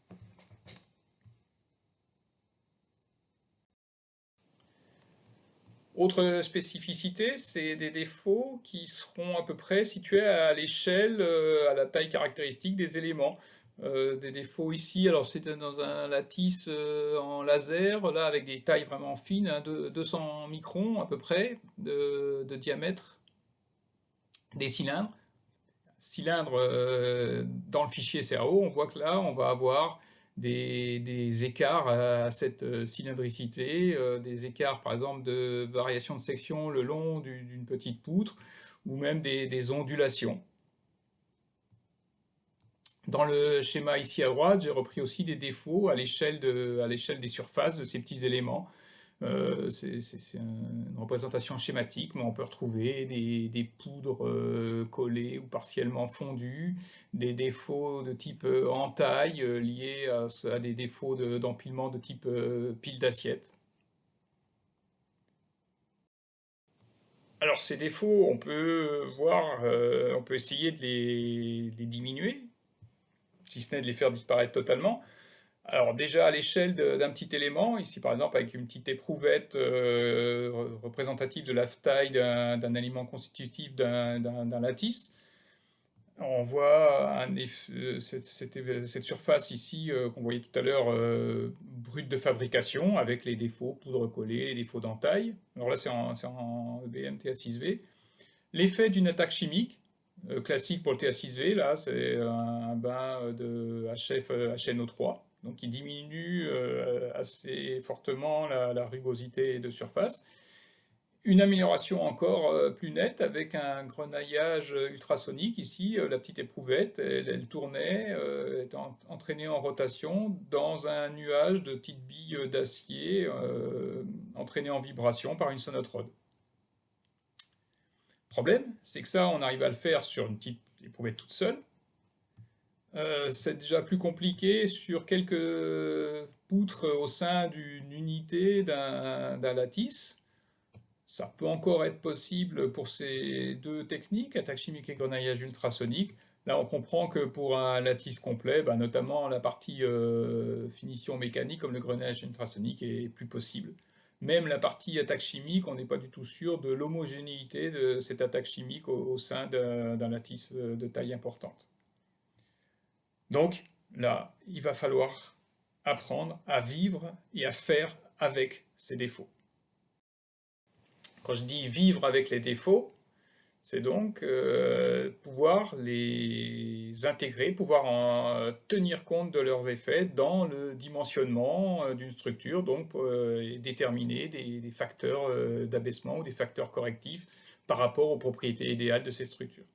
S2: Autre spécificité, c'est des défauts qui seront à peu près situés à l'échelle, à la taille caractéristique des éléments. Des défauts ici, alors c'était dans un lattice en laser, là avec des tailles vraiment fines, hein, 200 microns à peu près de diamètre des cylindres. Dans le fichier CAO, on voit que là on va avoir des écarts à cette cylindricité, des écarts par exemple de variation de section le long d'une petite poutre, ou même des ondulations. Dans le schéma ici à droite, j'ai repris aussi des défauts à l'échelle des surfaces de ces petits éléments. C'est une représentation schématique, mais on peut retrouver des poudres collées ou partiellement fondues, des défauts de type entaille liés à des défauts d'empilement de type pile d'assiette. Alors ces défauts, on peut on peut essayer de les diminuer, si ce n'est de les faire disparaître totalement. Alors déjà à l'échelle d'un petit élément, ici par exemple avec une petite éprouvette représentative de la taille d'un aliment constitutif d'un lattice, on voit cette surface ici qu'on voyait tout à l'heure brute de fabrication avec les défauts poudre collée, les défauts d'entaille. Alors là c'est en EBM TA6V. L'effet d'une attaque chimique, classique pour le TA6V, là c'est un bain de HF HNO3, donc qui diminue assez fortement la rugosité de surface. Une amélioration encore plus nette avec un grenaillage ultrasonique. Ici, la petite éprouvette, elle tournait, était entraînée en rotation dans un nuage de petites billes d'acier entraînées en vibration par une sonotrode. Problème, c'est que ça, on arrive à le faire sur une petite éprouvette toute seule. C'est déjà plus compliqué sur quelques poutres au sein d'une unité d'un lattice. Ça peut encore être possible pour ces deux techniques, attaque chimique et grenaillage ultrasonique. Là, on comprend que pour un lattice complet, notamment la partie finition mécanique, comme le grenaillage ultrasonique, est plus possible. Même la partie attaque chimique, on n'est pas du tout sûr de l'homogénéité de cette attaque chimique au sein d'un lattice de taille importante. Donc là, il va falloir apprendre à vivre et à faire avec ces défauts. Quand je dis vivre avec les défauts, c'est donc pouvoir les intégrer, pouvoir en tenir compte de leurs effets dans le dimensionnement d'une structure, donc et déterminer des facteurs d'abaissement ou des facteurs correctifs par rapport aux propriétés idéales de ces structures.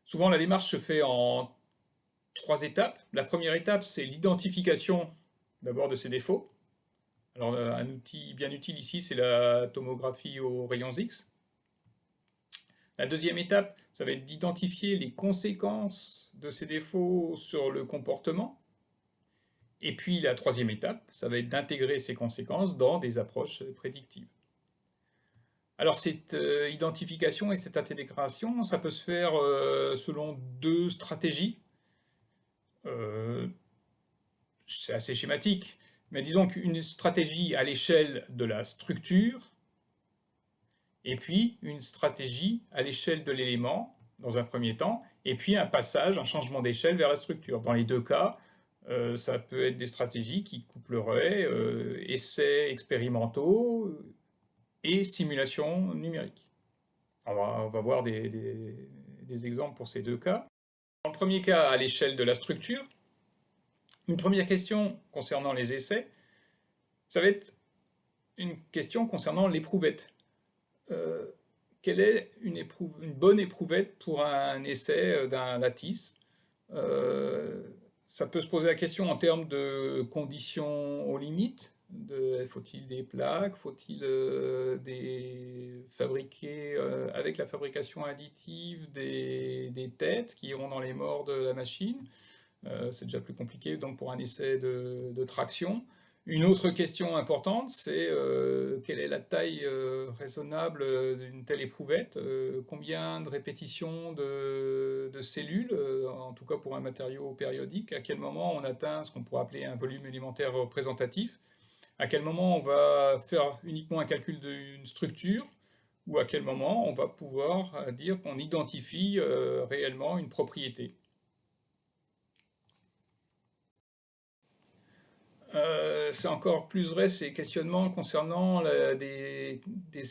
S2: Souvent, la démarche se fait en 3 étapes. La première étape, c'est l'identification d'abord de ces défauts. Alors, un outil bien utile ici, c'est la tomographie aux rayons X. La deuxième étape, ça va être d'identifier les conséquences de ces défauts sur le comportement. Et puis la troisième étape, ça va être d'intégrer ces conséquences dans des approches prédictives. Alors cette identification et cette intégration, ça peut se faire selon 2 stratégies. C'est assez schématique, mais disons qu'une stratégie à l'échelle de la structure, et puis une stratégie à l'échelle de l'élément, dans un premier temps, et puis un passage, un changement d'échelle vers la structure. Dans les 2 cas, ça peut être des stratégies qui coupleraient essais expérimentaux et simulation numérique. On va voir des exemples pour ces deux cas. Dans le premier cas, à l'échelle de la structure, une première question concernant les essais, ça va être une question concernant l'éprouvette. Quelle est une bonne éprouvette pour un essai d'un lattice? Ça peut se poser la question en termes de conditions aux limites. Faut-il des plaques? Faut-il fabriquer avec la fabrication additive des têtes qui iront dans les mors de la machine? C'est déjà plus compliqué donc pour un essai de traction. Une autre question importante, c'est quelle est la taille raisonnable d'une telle éprouvette, combien de répétitions de cellules, en tout cas pour un matériau périodique, à quel moment on atteint ce qu'on pourrait appeler un volume élémentaire représentatif, à quel moment on va faire uniquement un calcul d'une structure, ou à quel moment on va pouvoir dire qu'on identifie réellement une propriété. C'est encore plus vrai ces questionnements concernant des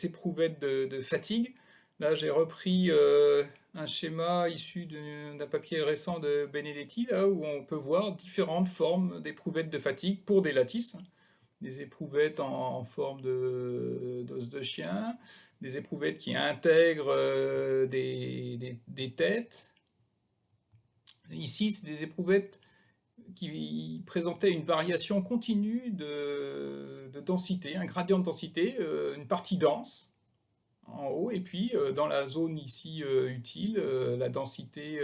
S2: éprouvettes de fatigue. Là, j'ai repris un schéma issu d'un papier récent de Benedetti, là, où on peut voir différentes formes d'éprouvettes de fatigue pour des lattices. Des éprouvettes en forme d'os de chien, des éprouvettes qui intègrent des têtes. Ici, c'est des éprouvettes qui présentait une variation continue de densité, un gradient de densité, une partie dense en haut, et puis dans la zone ici utile, la densité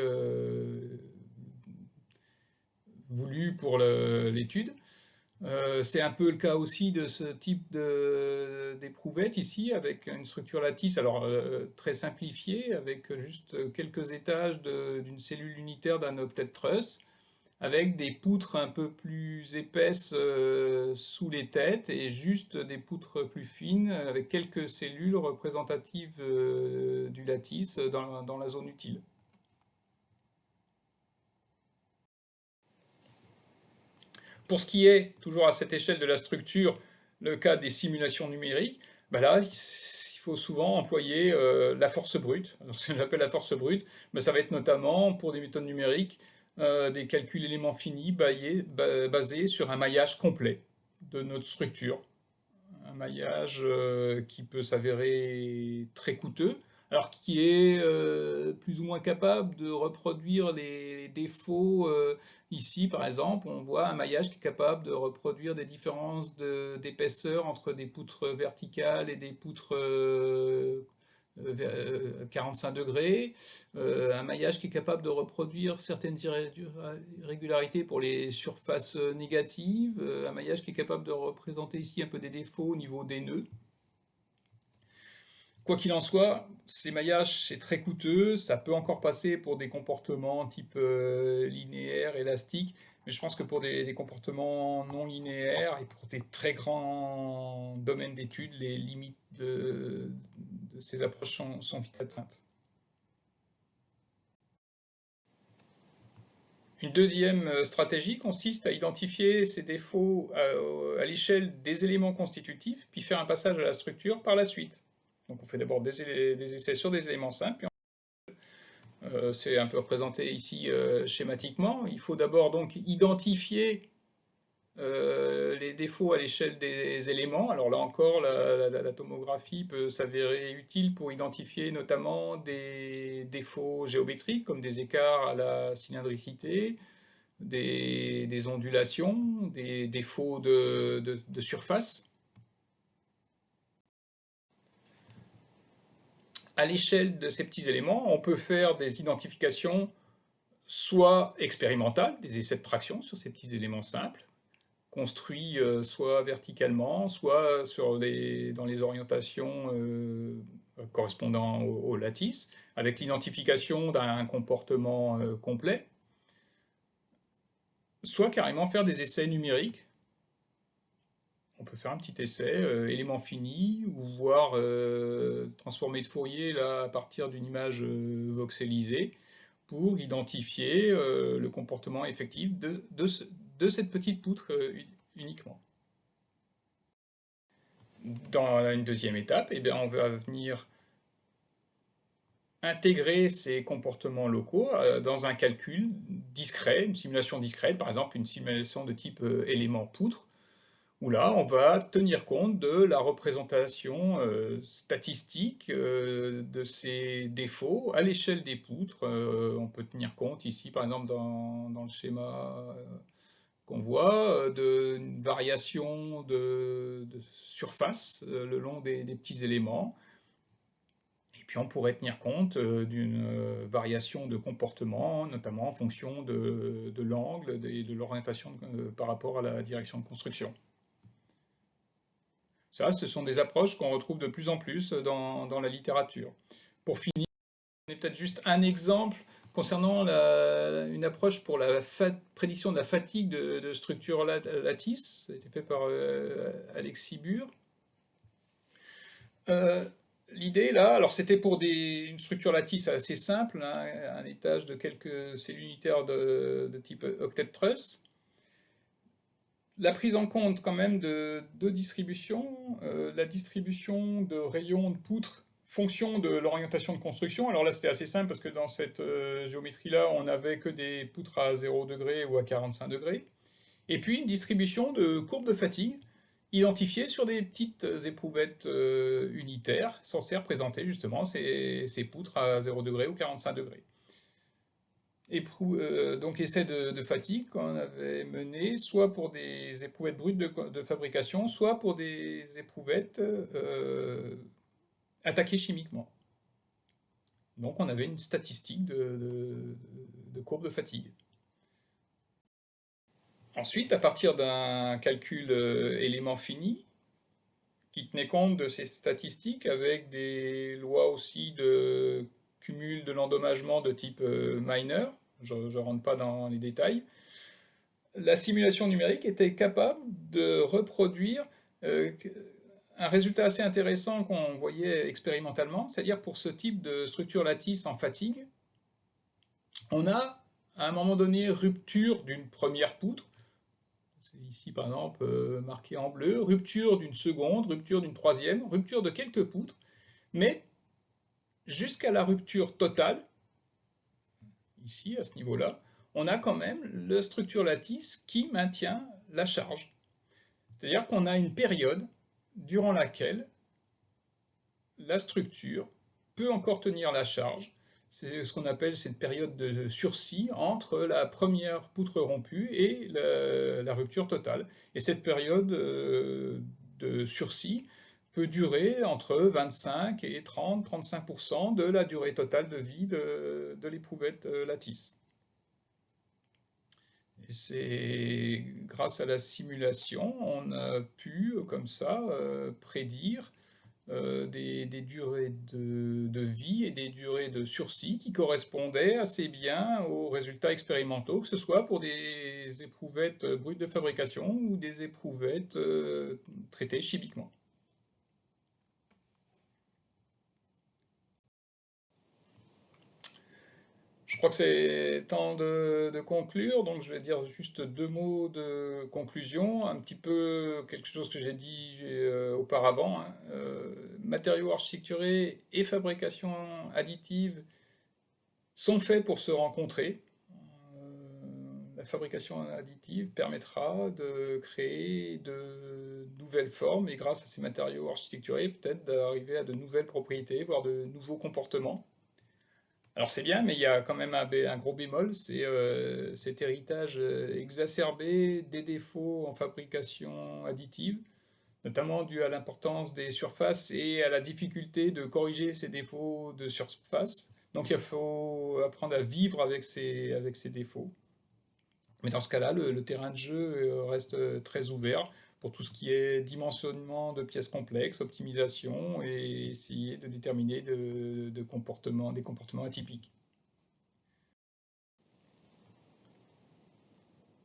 S2: voulue pour l'étude. C'est un peu le cas aussi de ce type d'éprouvette ici, avec une structure lattice, alors très simplifiée, avec juste quelques étages d'une cellule unitaire d'un octet truss, avec des poutres un peu plus épaisses sous les têtes et juste des poutres plus fines avec quelques cellules représentatives du lattice dans la zone utile. Pour ce qui est, toujours à cette échelle de la structure, le cas des simulations numériques, ben là, il faut souvent employer la force brute. Alors, ce qu'on appelle la force brute, mais ça va être notamment, pour des méthodes numériques, des calculs éléments finis basés sur un maillage complet de notre structure. Un maillage qui peut s'avérer très coûteux, alors qui est plus ou moins capable de reproduire les défauts. Ici, par exemple, on voit un maillage qui est capable de reproduire des différences d'épaisseur entre des poutres verticales et des poutres 45 degrés, un maillage qui est capable de reproduire certaines irrégularités pour les surfaces négatives, un maillage qui est capable de représenter ici un peu des défauts au niveau des nœuds. Quoi qu'il en soit, ces maillages, c'est très coûteux, ça peut encore passer pour des comportements type linéaire, élastique, mais je pense que pour des comportements non linéaires et pour des très grands domaines d'études, les limites de ces approches sont vite atteintes. Une deuxième stratégie consiste à identifier ces défauts à l'échelle des éléments constitutifs, puis faire un passage à la structure par la suite. Donc on fait d'abord des essais sur des éléments simples, c'est un peu représenté ici schématiquement. Il faut d'abord donc identifier les défauts à l'échelle des éléments. Alors là encore, la tomographie peut s'avérer utile pour identifier notamment des défauts géométriques, comme des écarts à la cylindricité, des ondulations, des défauts de surface. À l'échelle de ces petits éléments, on peut faire des identifications soit expérimentales, des essais de traction sur ces petits éléments simples, construits soit verticalement, soit dans les orientations correspondant au lattice, avec l'identification d'un comportement complet, soit carrément faire des essais numériques. On peut faire un petit essai, élément fini, ou voir transformer de Fourier là, à partir d'une image voxelisée, pour identifier le comportement effectif de cette petite poutre uniquement. Dans une deuxième étape, eh bien, on va venir intégrer ces comportements locaux dans un calcul discret, une simulation discrète, par exemple une simulation de type élément poutre, où là, on va tenir compte de la représentation statistique de ces défauts à l'échelle des poutres. On peut tenir compte ici, par exemple, dans le schéma qu'on voit, d'une variation de surface le long des petits éléments. Et puis on pourrait tenir compte d'une variation de comportement, notamment en fonction de l'angle et de l'orientation par rapport à la direction de construction. Ça, ce sont des approches qu'on retrouve de plus en plus dans la littérature. Pour finir, on est peut-être juste un exemple concernant une approche pour la prédiction de la fatigue de structures lattice. Ça a été fait par Alexis Bure. L'idée là, alors c'était pour une structure lattice assez simple, hein, un étage de quelques cellules unitaires de type octet truss. La prise en compte quand même de deux distributions, la distribution de rayons de poutres fonction de l'orientation de construction. Alors là c'était assez simple parce que dans cette géométrie-là on n'avait que des poutres à 0 degré ou à 45 degrés. Et puis une distribution de courbes de fatigue identifiées sur des petites éprouvettes unitaires censées représenter justement ces poutres à 0 degré ou 45 degrés. Donc essai de fatigue qu'on avait mené soit pour des éprouvettes brutes de fabrication, soit pour des éprouvettes attaquées chimiquement. Donc on avait une statistique de courbe de fatigue. Ensuite, à partir d'un calcul élément fini, qui tenait compte de ces statistiques avec des lois aussi de cumul de l'endommagement de type minor, je ne rentre pas dans les détails, la simulation numérique était capable de reproduire un résultat assez intéressant qu'on voyait expérimentalement, c'est-à-dire pour ce type de structure lattice en fatigue, on a à un moment donné rupture d'une première poutre, c'est ici par exemple marqué en bleu, rupture d'une seconde, rupture d'une troisième, rupture de quelques poutres, mais jusqu'à la rupture totale, ici à ce niveau-là, on a quand même la structure lattice qui maintient la charge. C'est-à-dire qu'on a une période durant laquelle la structure peut encore tenir la charge. C'est ce qu'on appelle cette période de sursis entre la première poutre rompue et la rupture totale. Et cette période de sursis peut durer entre 25 et 30-35% de la durée totale de vie de l'éprouvette lattice. Et c'est grâce à la simulation, on a pu comme ça prédire des durées de vie et des durées de sursis qui correspondaient assez bien aux résultats expérimentaux, que ce soit pour des éprouvettes brutes de fabrication ou des éprouvettes traitées chimiquement. Je crois que c'est temps de conclure, donc je vais dire juste deux mots de conclusion, un petit peu quelque chose que j'ai dit auparavant, hein. Matériaux architecturés et fabrication additive sont faits pour se rencontrer. La fabrication additive permettra de créer de nouvelles formes et grâce à ces matériaux architecturés, peut-être d'arriver à de nouvelles propriétés, voire de nouveaux comportements. Alors c'est bien, mais il y a quand même un gros bémol, c'est cet héritage exacerbé des défauts en fabrication additive, notamment dû à l'importance des surfaces et à la difficulté de corriger ces défauts de surface. Donc il faut apprendre à vivre avec ces défauts. Mais dans ce cas-là, le terrain de jeu reste très ouvert pour tout ce qui est dimensionnement de pièces complexes, optimisation et essayer de déterminer des comportements atypiques.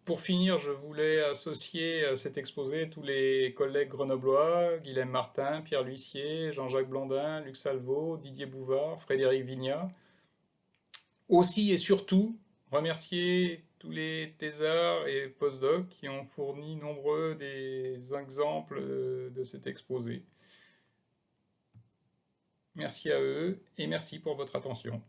S2: Pour finir, je voulais associer à cet exposé tous les collègues grenoblois, Guilhem Martin, Pierre L'Huissier, Jean-Jacques Blandin, Luc Salvo, Didier Bouvard, Frédéric Vignat. Aussi et surtout, remercier tous les thésards et postdocs qui ont fourni nombreux des exemples de cet exposé. Merci à eux et merci pour votre attention.